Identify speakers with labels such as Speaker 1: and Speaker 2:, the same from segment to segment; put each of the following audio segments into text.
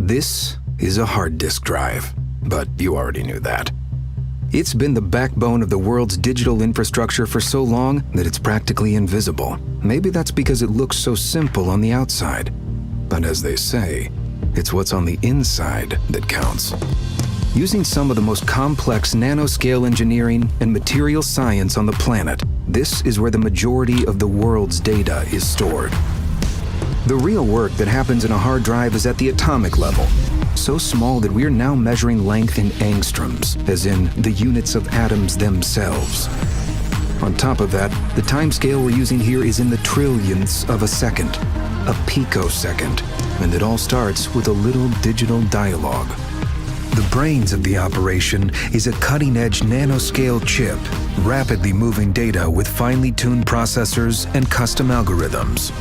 Speaker 1: This is a hard disk drive, but you already knew that. It's been the backbone of the world's digital infrastructure for so long that it's practically invisible. Maybe that's because it looks so simple on the outside. But as they say, it's what's on the inside that counts. Using some of the most complex nanoscale engineering and material science on the planet, this is where the majority of the world's data is stored. The real work that happens in a hard drive is at the atomic level, so small that we're now measuring length in angstroms, as in the units of atoms themselves. On top of that, the timescale we're using here is in the trillionths of a second, a picosecond, and it all starts with a little digital dialogue. The brains of the operation is a cutting-edge nanoscale chip, rapidly moving data with finely tuned processors and custom algorithms.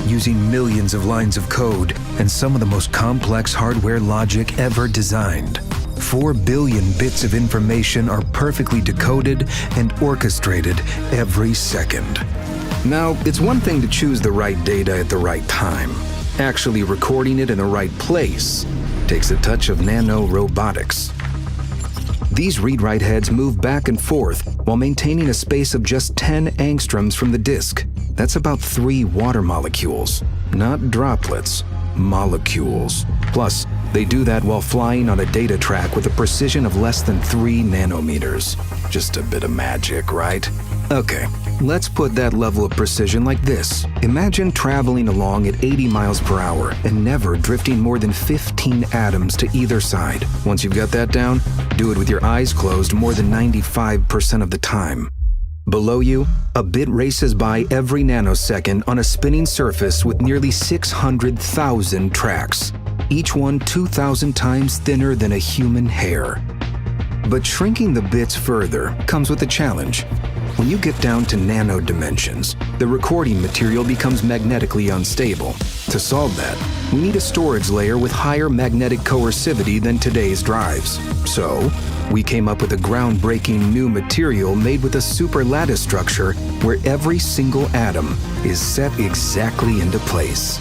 Speaker 1: Using millions of lines of code and some of the most complex hardware logic ever designed. 4 billion bits of information are perfectly decoded and orchestrated every second. Now, it's one thing to choose the right data at the right time. Actually recording it in the right place takes a touch of Nano Robotics. These read-write heads move back and forth while maintaining a space of just 10 angstroms from the disk. That's about 3 water molecules. Not droplets, molecules. Plus, they do that while flying on a data track with a precision of less than 3 nanometers. Just a bit of magic, right? Okay, let's put that level of precision like this. Imagine traveling along at 80 miles per hour and never drifting more than 15 atoms to either side. Once you've got that down, do it with your eyes closed more than 95% of the time. Below you, a bit races by every nanosecond on a spinning surface with nearly 600,000 tracks, each one 2,000 times thinner than a human hair. But shrinking the bits further comes with a challenge. When you get down to nano dimensions, the recording material becomes magnetically unstable. To solve that, we need a storage layer with higher magnetic coercivity than today's drives. So, we came up with a groundbreaking new material made with a super lattice structure where every single atom is set exactly into place.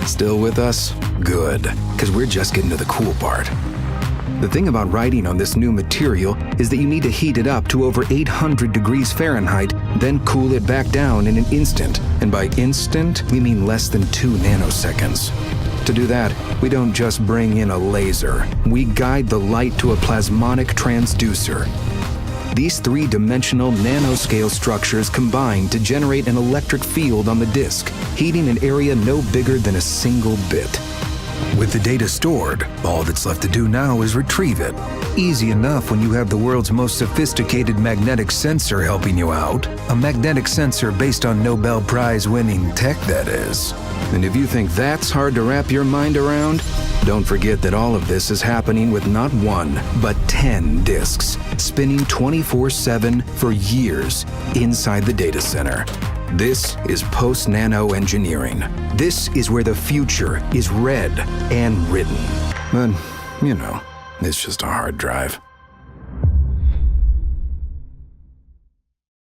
Speaker 1: Still with us? Good, because we're just getting to the cool part. The thing about writing on this new material is that you need to heat it up to over 800 degrees Fahrenheit, then cool it back down in an instant. And by instant, we mean less than 2 nanoseconds. To do that, we don't just bring in a laser. We guide the light to a plasmonic transducer. These 3-dimensional nanoscale structures combine to generate an electric field on the disk, heating an area no bigger than a single bit. With the data stored, all that's left to do now is retrieve it. Easy enough when you have the world's most sophisticated magnetic sensor helping you out. A magnetic sensor based on Nobel Prize-winning tech, that is. And if you think that's hard to wrap your mind around, don't forget that all of this is happening with not 1, but 10 disks, spinning 24/7 for years inside the data center. This is post-nano engineering. This is where the future is read and written. But, you know, it's just a hard drive.